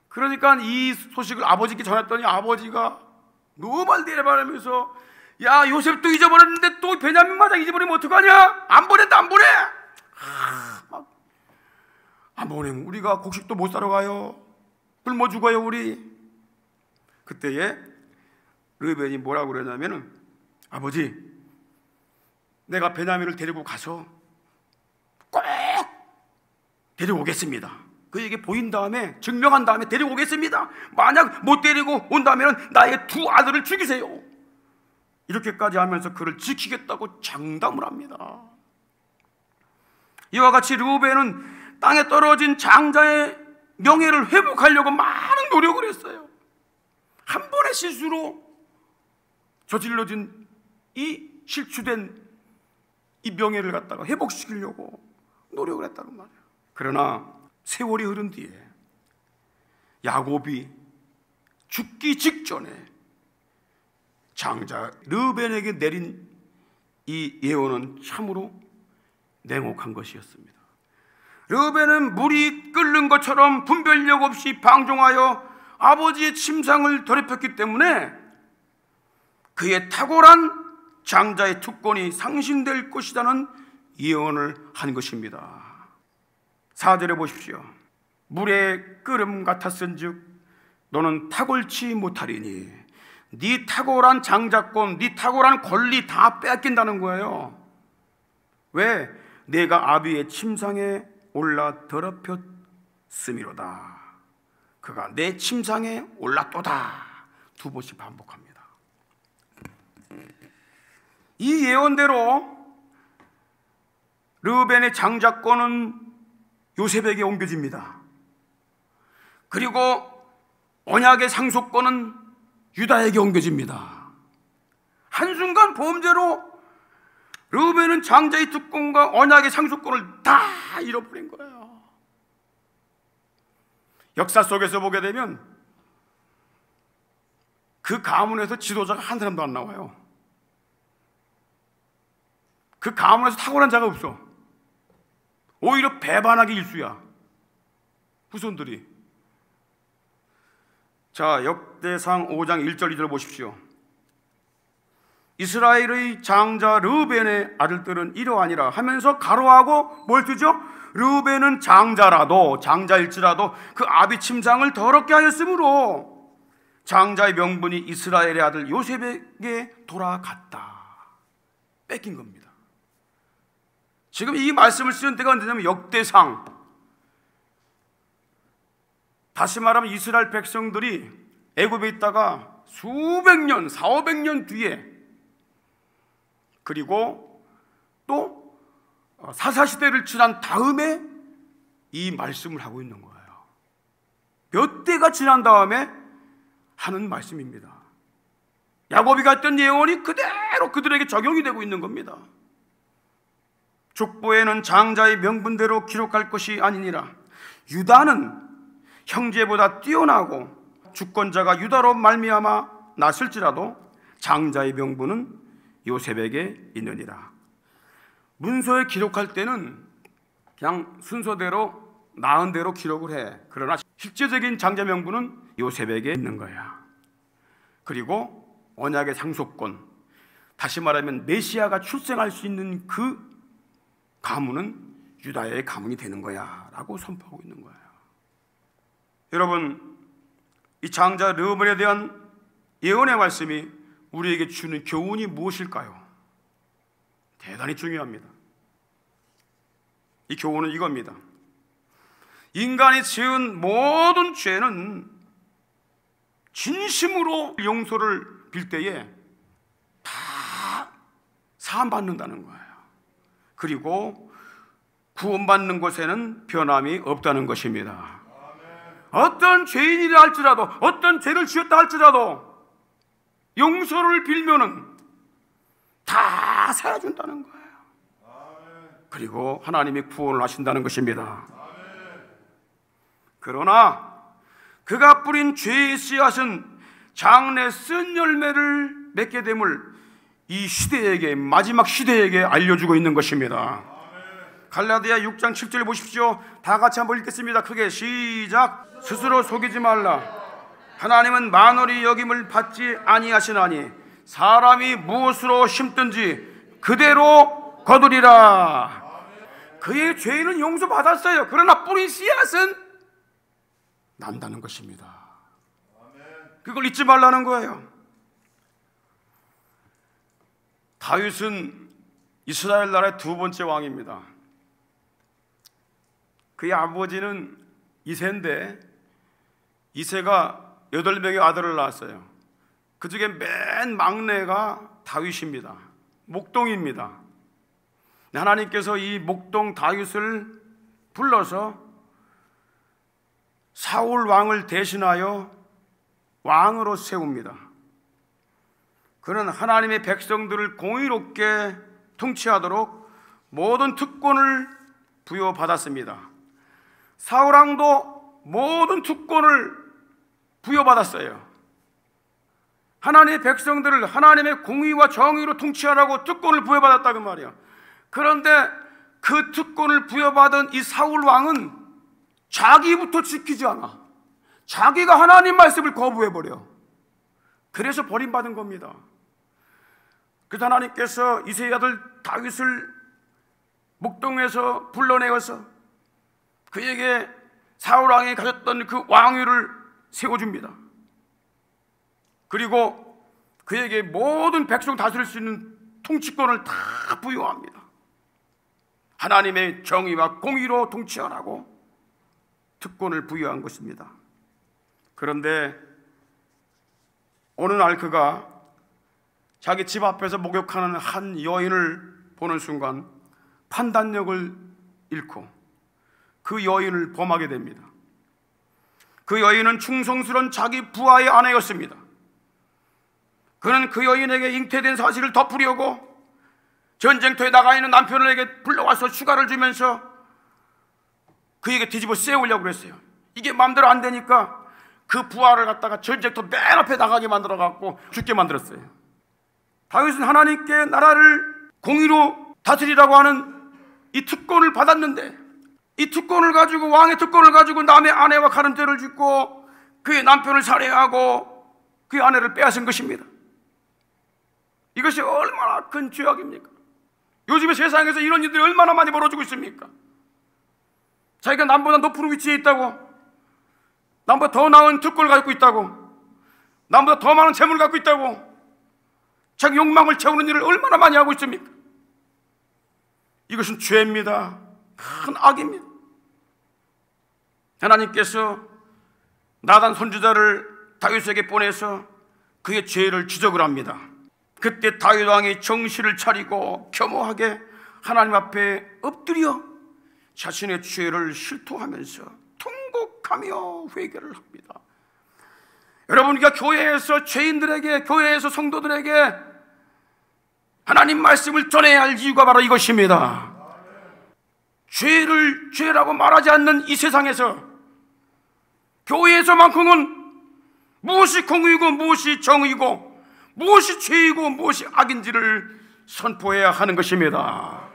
그러니까 이 소식을 아버지께 전했더니 아버지가 너무 말대라면서 야, 요셉도 잊어버렸는데 또 베냐민 마냥 잊어버리면 어떡하냐? 안 보낸다. 안 보내면 우리가 곡식도 못 사러 가요. 굶어 죽어요 우리. 그때에 르우벤이 뭐라고 그러냐면은 아버지, 내가 베냐민을 데리고 가서 꼭 데리고 오겠습니다. 그에게 보인 다음에 증명한 다음에 데리고 오겠습니다. 만약 못 데리고 온다면 나에게 두 아들을 죽이세요. 이렇게까지 하면서 그를 지키겠다고 장담을 합니다. 이와 같이 르우벤은 땅에 떨어진 장자의 명예를 회복하려고 많은 노력을 했어요. 한 번의 실수로 저질러진 이 실추된 이 명예를 갖다가 회복시키려고 노력을 했다는 말이에요. 그러나 세월이 흐른 뒤에 야곱이 죽기 직전에 장자 르우벤에게 내린 이 예언은 참으로 냉혹한 것이었습니다. 르우벤은 물이 끓는 것처럼 분별력 없이 방종하여 아버지의 침상을 더럽혔기 때문에 그의 탁월한 장자의 특권이 상실될 것이라는 예언을 한 것입니다. 4절에 보십시오. 물의 끓음 같았은즉 너는 탁월치 못하리니 네 탁월한 장자권, 네 탁월한 권리 다 뺏긴다는 거예요. 왜? 내가 아비의 침상에 올라 더럽혔음이로다. 그가 내 침상에 올랐도다. 2번씩 반복합니다. 이 예언대로 르우벤의 장자권은 요셉에게 옮겨집니다. 그리고 언약의 상속권은 유다에게 옮겨집니다. 한순간 범죄로 르우벤은 장자의 특권과 언약의 상속권을 다 잃어버린 거예요. 역사 속에서 보게 되면 그 가문에서 지도자가 한 사람도 안 나와요. 그 가문에서 탁월한 자가 없어. 오히려 배반하기 일쑤야, 후손들이. 자, 역대상 5장 1절 2절 보십시오. 이스라엘의 장자 르우벤의 아들들은 이러하니라 하면서 가로하고 뭘 쓰죠? 르우벤은 장자일지라도 그 아비 침상을 더럽게 하였으므로 장자의 명분이 이스라엘의 아들 요셉에게 돌아갔다. 뺏긴 겁니다. 지금 이 말씀을 쓰는 때가 언제냐면 역대상. 다시 말하면 이스라엘 백성들이 애굽에 있다가 수백 년, 400~500년 뒤에, 그리고 또 사사시대를 지난 다음에 이 말씀을 하고 있는 거예요. 몇 대가 지난 다음에 하는 말씀입니다. 야곱이 갔던 예언이 그대로 그들에게 적용이 되고 있는 겁니다. 족보에는 장자의 명분대로 기록할 것이 아니니라. 유다는 형제보다 뛰어나고 주권자가 유다로 말미암아 났을지라도 장자의 명분은 요셉에게 있느니라. 문서에 기록할 때는 그냥 순서대로 나은 대로 기록을 해. 그러나 실제적인 장자 명분은 요셉에게 있는 거야. 그리고 언약의 상속권, 다시 말하면 메시아가 출생할 수 있는 그 가문은 유다의 가문이 되는 거야 라고 선포하고 있는 거예요. 여러분, 이 장자 르우벤에 대한 예언의 말씀이 우리에게 주는 교훈이 무엇일까요? 대단히 중요합니다. 이 교훈은 이겁니다. 인간이 지은 모든 죄는 진심으로 용서를 빌 때에 다 사함받는다는 거예요. 그리고 구원받는 것에는 변함이 없다는 것입니다. 어떤 죄인이라 할지라도, 어떤 죄를 지었다 할지라도 용서를 빌면은 다 사라진다는 거예요. 그리고 하나님이 구원을 하신다는 것입니다. 그러나 그가 뿌린 죄의 씨앗은 장래 쓴 열매를 맺게 됨을 이 시대에게, 마지막 시대에게 알려주고 있는 것입니다. 갈라디아 6장 7절 보십시오. 다 같이 한번 읽겠습니다. 크게 시작. 스스로 속이지 말라. 하나님은 만월이 여김을 받지 아니하시나니 사람이 무엇으로 심든지 그대로 거두리라. 그의 죄는 용서받았어요. 그러나 뿌린 씨앗은 난다는 것입니다. 그걸 잊지 말라는 거예요. 다윗은 이스라엘 나라의 2번째 왕입니다. 그의 아버지는 이새인데 이새가 8명의 아들을 낳았어요. 그 중에 맨 막내가 다윗입니다. 목동입니다. 하나님께서 이 목동 다윗을 불러서 사울 왕을 대신하여 왕으로 세웁니다. 그는 하나님의 백성들을 공의롭게 통치하도록 모든 특권을 부여받았습니다. 사울 왕도 모든 특권을 부여받았어요. 하나님의 백성들을 하나님의 공의와 정의로 통치하라고 특권을 부여받았다 그 말이야. 그런데 그 특권을 부여받은 이 사울 왕은 자기부터 지키지 않아. 자기가 하나님 말씀을 거부해버려. 그래서 버림받은 겁니다. 그래서 하나님께서 이새의 아들 다윗을 목동에서 불러내어서 그에게 사울왕이 가졌던 그 왕위를 세워줍니다. 그리고 그에게 모든 백성 다스릴 수 있는 통치권을 다 부여합니다. 하나님의 정의와 공의로 통치하라고 특권을 부여한 것입니다. 그런데 어느 날 그가 자기 집 앞에서 목욕하는 한 여인을 보는 순간 판단력을 잃고 그 여인을 범하게 됩니다. 그 여인은 충성스러운 자기 부하의 아내였습니다. 그는 그 여인에게 잉태된 사실을 덮으려고 전쟁터에 나가 있는 남편에게 불러와서 휴가를 주면서 그에게 뒤집어 씌우려고 그랬어요. 이게 마음대로 안 되니까 그 부하를 갖다가 전쟁터 맨 앞에 나가게 만들어 갖고 죽게 만들었어요. 다윗은 하나님께 나라를 공의로 다스리라고 하는 이 특권을 받았는데, 이 특권을 가지고, 왕의 특권을 가지고 남의 아내와 가늠죄를 짓고 그의 남편을 살해하고 그의 아내를 빼앗은 것입니다. 이것이 얼마나 큰 죄악입니까? 요즘에 세상에서 이런 일들이 얼마나 많이 벌어지고 있습니까? 자기가 남보다 높은 위치에 있다고, 남보다 더 나은 특권을 갖고 있다고, 남보다 더 많은 재물을 갖고 있다고 자기 욕망을 채우는 일을 얼마나 많이 하고 있습니까? 이것은 죄입니다. 큰 악입니다. 하나님께서 나단 선지자를 다윗에게 보내서 그의 죄를 지적을 합니다. 그때 다윗 왕이 정신을 차리고 겸허하게 하나님 앞에 엎드려 자신의 죄를 실토하면서 통곡하며 회개를 합니다. 여러분, 우리가 교회에서 죄인들에게, 교회에서 성도들에게 하나님 말씀을 전해야 할 이유가 바로 이것입니다. 죄를 죄라고 말하지 않는 이 세상에서 교회에서만큼은 무엇이 공의고 무엇이 정의고 무엇이 죄이고 무엇이 악인지를 선포해야 하는 것입니다.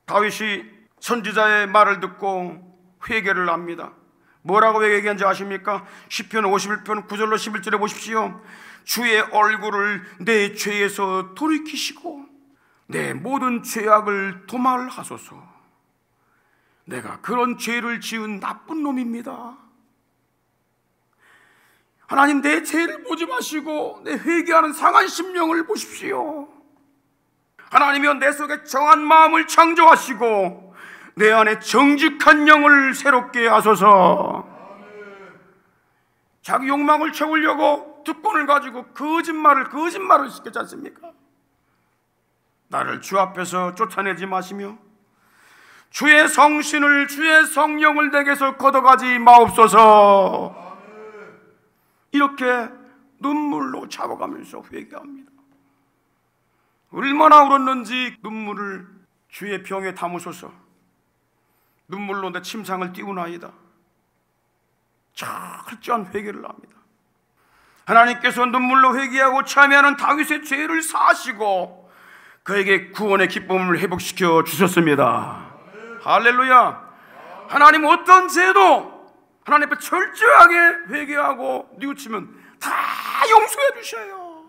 다윗이 선지자의 말을 듣고 회개를 합니다. 뭐라고 회개한지 아십니까? 시편 51편 9절로 11절에 보십시오. 주의 얼굴을 내 죄에서 돌이키시고 내 모든 죄악을 도말하소서. 내가 그런 죄를 지은 나쁜 놈입니다. 하나님, 내 죄를 보지 마시고 내 회개하는 상한 심령을 보십시오. 하나님이여, 내 속에 정한 마음을 창조하시고 내 안에 정직한 영을 새롭게 하소서. 자기 욕망을 채우려고 특권을 가지고 거짓말을 시켰지 않습니까? 나를 주 앞에서 쫓아내지 마시며 주의 성신을, 주의 성령을 내게서 걷어가지 마옵소서. 이렇게 눈물로 잡아가면서 회개합니다. 얼마나 울었는지 눈물을 주의 병에 담으소서. 눈물로 내 침상을 띄우나이다. 철저한 회개를 합니다. 하나님께서 눈물로 회개하고 참여하는 다윗의 죄를 사하시고 그에게 구원의 기쁨을 회복시켜 주셨습니다. 할렐루야. 하나님 어떤 죄도 하나님 앞에 철저하게 회개하고 뉘우치면 다 용서해 주셔요.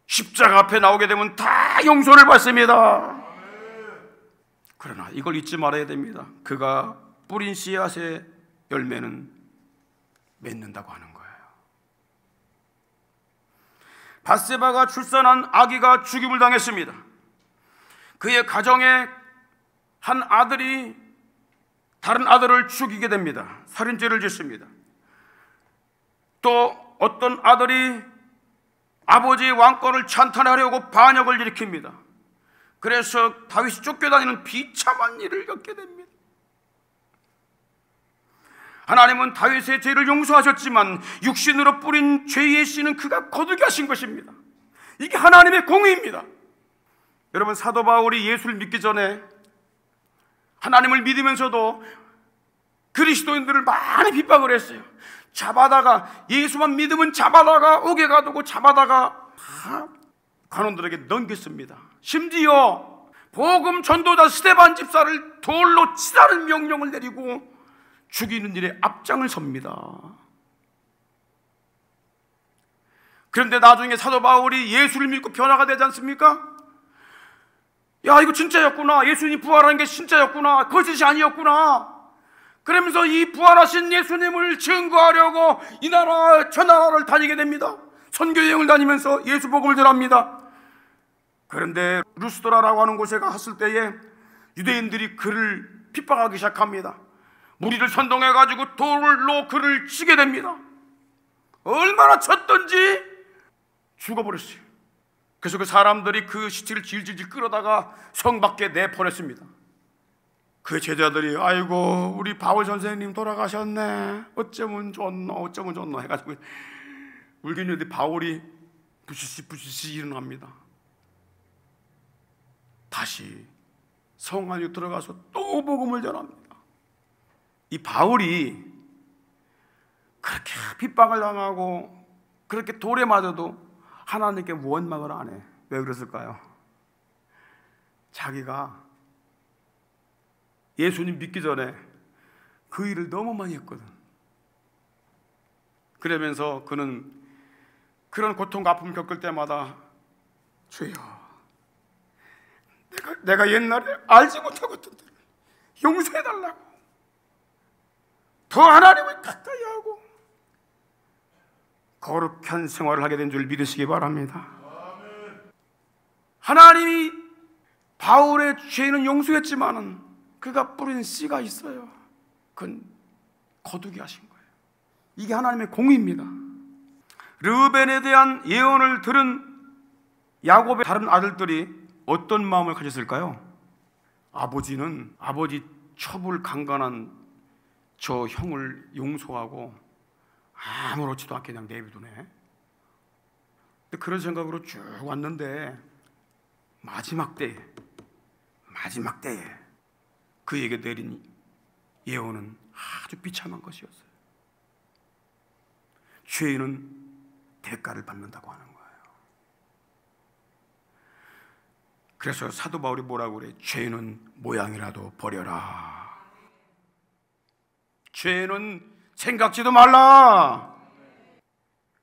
십자가 앞에 나오게 되면 다 용서를 받습니다. 그러나 이걸 잊지 말아야 됩니다. 그가 뿌린 씨앗의 열매는 맺는다고 하는 거예요. 밧세바가 출산한 아기가 죽임을 당했습니다. 그의 가정에 한 아들이 다른 아들을 죽이게 됩니다. 살인죄를 짓습니다. 또 어떤 아들이 아버지의 왕권을 찬탄하려고 반역을 일으킵니다. 그래서 다윗이 쫓겨다니는 비참한 일을 겪게 됩니다. 하나님은 다윗의 죄를 용서하셨지만 육신으로 뿌린 죄의 씨는 그가 거두게 하신 것입니다. 이게 하나님의 공의입니다. 여러분, 사도 바울이 예수를 믿기 전에 하나님을 믿으면서도 그리스도인들을 많이 핍박을 했어요. 잡아다가, 예수만 믿으면 잡아다가 옥에 가두고 잡아다가 다 관원들에게 넘겼습니다. 심지어 복음 전도자 스데반 집사를 돌로 치라는 명령을 내리고 죽이는 일에 앞장을 섭니다. 그런데 나중에 사도 바울이 예수를 믿고 변화가 되지 않습니까? 야, 이거 진짜였구나. 예수님 부활한 게 진짜였구나. 거짓이 아니었구나. 그러면서 이 부활하신 예수님을 증거하려고 이 나라 저 나라를 다니게 됩니다. 선교 여행을 다니면서 예수 복음을 전합니다. 그런데 루스드라라고 하는 곳에 갔을 때에 유대인들이 그를 핍박하기 시작합니다. 무리를 선동해가지고 돌로 그를 치게 됩니다. 얼마나 쳤던지 죽어버렸어요. 그래서 그 사람들이 그 시체를 질질질 끌어다가 성 밖에 내보냈습니다. 그 제자들이 아이고 우리 바울 선생님 돌아가셨네, 어쩌면 좋노 해가지고 울고 있는데 바울이 부시시 일어납니다. 다시 성 안에 들어가서 또 복음을 전합니다. 이 바울이 그렇게 핍박을 당하고 그렇게 돌에 맞아도 하나님께 원망을 안 해. 왜 그랬을까요? 자기가 예수님 믿기 전에 그 일을 너무 많이 했거든. 그러면서 그는 그런 고통과 아픔을 겪을 때마다 주여, 내가 옛날에 알지 못하고 있던 데를 용서해달라고, 더 하나님을 가까이 하고 거룩한 생활을 하게 된 줄 믿으시기 바랍니다. 하나님이 바울의 죄는 용서했지만은 그가 뿌린 씨가 있어요. 그건 거두게 하신 거예요. 이게 하나님의 공의입니다. 르우벤에 대한 예언을 들은 야곱의 다른 아들들이 어떤 마음을 가졌을까요? 아버지 첩을 강간한 저 형을 용서하고 아무렇지도 않게 그냥 내비두네. 근데 그런 생각으로 쭉 왔는데 마지막 때에 그에게 내린 예언은 아주 비참한 것이었어요. 죄인은 대가를 받는다고 하는 거예요. 그래서 사도 바울이 뭐라고 그래? 죄인은 모양이라도 버려라. 죄는 생각지도 말라.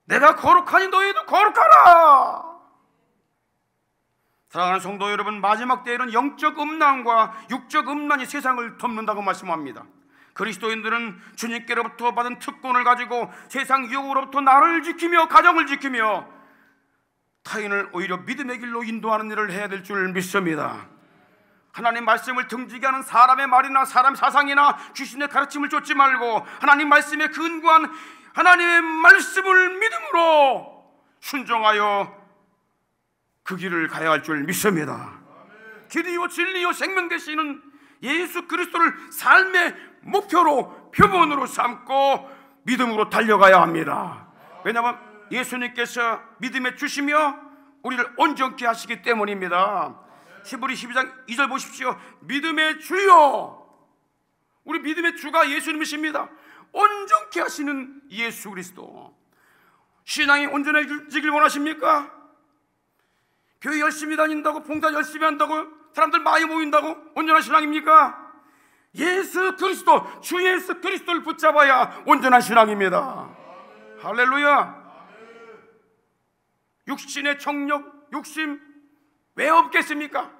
내가 거룩하니 너희도 거룩하라. 사랑하는 성도 여러분, 마지막 때에는 영적 음란과 육적 음란이 세상을 덮는다고 말씀합니다. 그리스도인들은 주님께로부터 받은 특권을 가지고 세상 유혹으로부터 나를 지키며 가정을 지키며 타인을 오히려 믿음의 길로 인도하는 일을 해야 될 줄 믿습니다. 하나님 말씀을 등지게 하는 사람의 말이나 사람 사상이나 귀신의 가르침을 쫓지 말고 하나님 말씀에 근거한 하나님의 말씀을 믿음으로 순종하여 그 길을 가야 할 줄 믿습니다. 길이요 진리요 생명 되시는 예수 그리스도를 삶의 목표로 표본으로 삼고 믿음으로 달려가야 합니다. 왜냐하면 예수님께서 믿음에 주시며 우리를 온전케 하시기 때문입니다. 히브리 12장 2절 보십시오. 믿음의 주요, 우리 믿음의 주가 예수님이십니다. 온전케 하시는 예수 그리스도. 신앙이 온전해지길 원하십니까? 교회 열심히 다닌다고, 봉사 열심히 한다고, 사람들 많이 모인다고 온전한 신앙입니까? 예수 그리스도, 주 예수 그리스도를 붙잡아야 온전한 신앙입니다. 할렐루야. 육신의 정력, 욕심 왜 없겠습니까?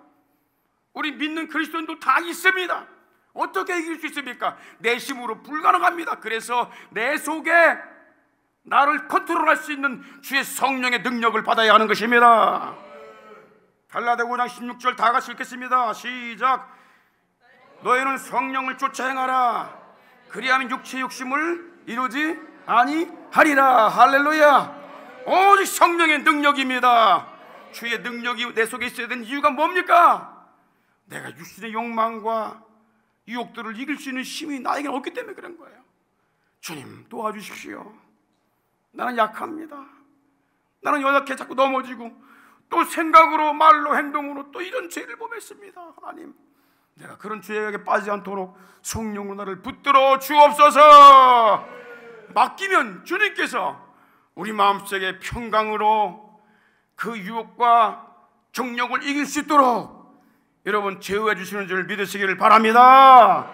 우리 믿는 그리스도인도 다 있습니다. 어떻게 이길 수 있습니까? 내 힘으로 불가능합니다. 그래서 내 속에 나를 컨트롤할 수 있는 주의 성령의 능력을 받아야 하는 것입니다. 갈라디아 5장 16절 다 같이 읽겠습니다. 시작. 너희는 성령을 쫓아 행하라. 그리하면 육체의 욕심을 이루지 아니하리라. 할렐루야. 오직 성령의 능력입니다. 주의 능력이 내 속에 있어야 되는 이유가 뭡니까? 내가 육신의 욕망과 유혹들을 이길 수 있는 힘이 나에게 없기 때문에 그런 거예요. 주님 도와주십시오. 나는 약합니다. 나는 연약해 자꾸 넘어지고 또 생각으로 말로 행동으로 또 이런 죄를 범했습니다. 하나님, 내가 그런 죄에게 빠지지 않도록 성령으로 나를 붙들어 주옵소서. 맡기면 주님께서 우리 마음속에 평강으로 그 유혹과 정욕을 이길 수 있도록 여러분 제어해 주시는 줄 믿으시기를 바랍니다.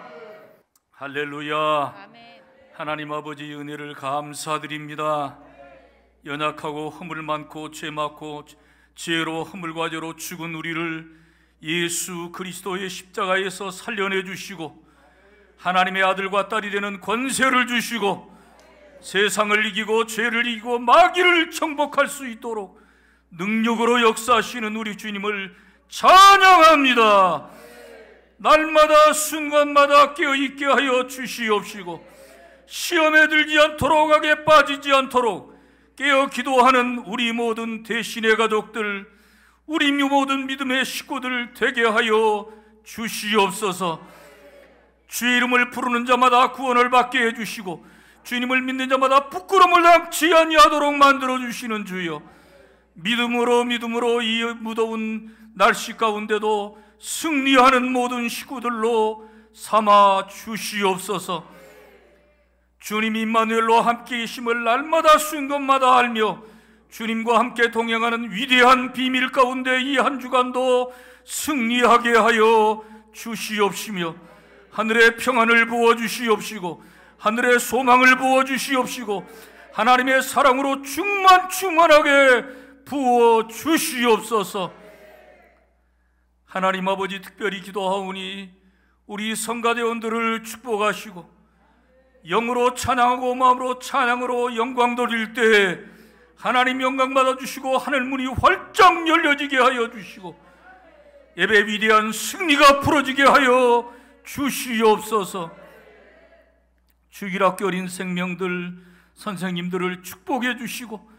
할렐루야. 아멘. 하나님 아버지 은혜를 감사드립니다. 연약하고 허물 많고 죄 많고 죄로 허물과 죄로 죽은 우리를 예수 그리스도의 십자가에서 살려내 주시고 하나님의 아들과 딸이 되는 권세를 주시고 세상을 이기고 죄를 이기고 마귀를 정복할 수 있도록 능력으로 역사하시는 우리 주님을 찬양합니다. 날마다 순간마다 깨어있게 하여 주시옵시고 시험에 들지 않도록 악에 빠지지 않도록 깨어 기도하는 우리 모든 대신의 가족들, 우리 모든 믿음의 식구들 되게 하여 주시옵소서. 주의 이름을 부르는 자마다 구원을 받게 해주시고 주님을 믿는 자마다 부끄러움을 당치 아니하도록 만들어 주시는 주여, 믿음으로 이 무더운 날씨 가운데도 승리하는 모든 식구들로 삼아 주시옵소서. 주님 임마누엘로 함께 계심을 날마다 순간마다 알며 주님과 함께 동행하는 위대한 비밀 가운데 이 한 주간도 승리하게 하여 주시옵시며 하늘의 평안을 부어주시옵시고 하늘의 소망을 부어주시옵시고 하나님의 사랑으로 충만하게 부어주시옵소서. 하나님 아버지, 특별히 기도하오니 우리 성가대원들을 축복하시고 영으로 찬양하고 마음으로 찬양으로 영광 돌릴 때에 하나님 영광 받아주시고 하늘문이 활짝 열려지게 하여 주시고 예배 위대한 승리가 풀어지게 하여 주시옵소서. 주일학교 어린 생명들, 선생님들을 축복해 주시고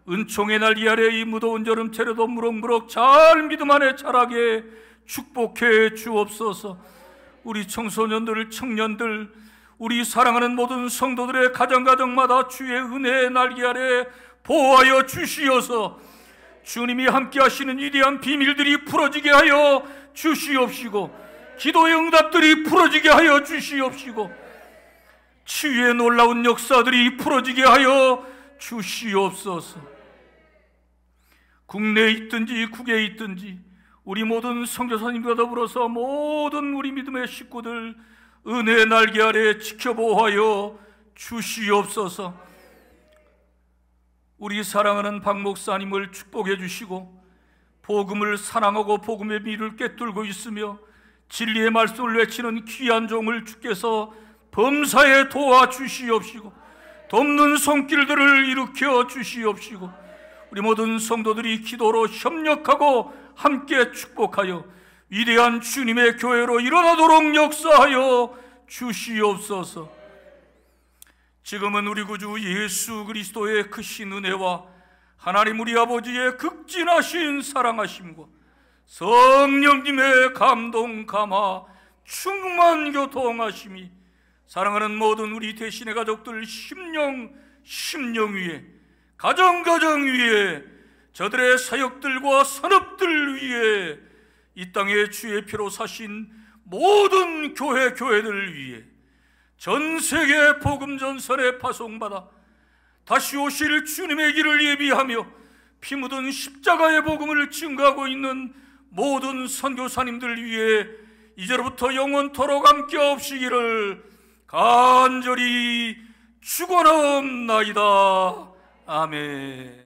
은총의 날 이 아래 이 무더운 여름철에도 무럭무럭 잘 믿음 안에 자라게 축복해 주옵소서. 우리 청소년들, 청년들, 우리 사랑하는 모든 성도들의 가정마다 주의 은혜의 날개 아래 보호하여 주시어서 주님이 함께 하시는 위대한 비밀들이 풀어지게 하여 주시옵시고 기도의 응답들이 풀어지게 하여 주시옵시고 치유의 놀라운 역사들이 풀어지게 하여 주시옵소서. 국내에 있든지 국외에 있든지 우리 모든 선교사님과 더불어서 모든 우리 믿음의 식구들 은혜의 날개 아래 지켜보호하여 주시옵소서. 우리 사랑하는 박 목사님을 축복해 주시고 복음을 사랑하고 복음의 미를 꿰뚫고 있으며 진리의 말씀을 외치는 귀한 종을 주께서 범사에 도와주시옵시고 돕는 손길들을 일으켜 주시옵시고 우리 모든 성도들이 기도로 협력하고 함께 축복하여 위대한 주님의 교회로 일어나도록 역사하여 주시옵소서. 지금은 우리 구주 예수 그리스도의 크신 은혜와 하나님 우리 아버지의 극진하신 사랑하심과 성령님의 감동 감화 충만 교통하심이 사랑하는 모든 우리 대신의 가족들 심령 위에 가정 위에 저들의 사역들과 산업들 위에 이 땅에 주의 피로 사신 모든 교회들 위에 전 세계 복음 전선에 파송받아 다시 오실 주님의 길을 예비하며 피 묻은 십자가의 복음을 증거하고 있는 모든 선교사님들 위해 이제로부터 영원토록 함께 없시기를 간절히 축원하옵나이다. 아멘.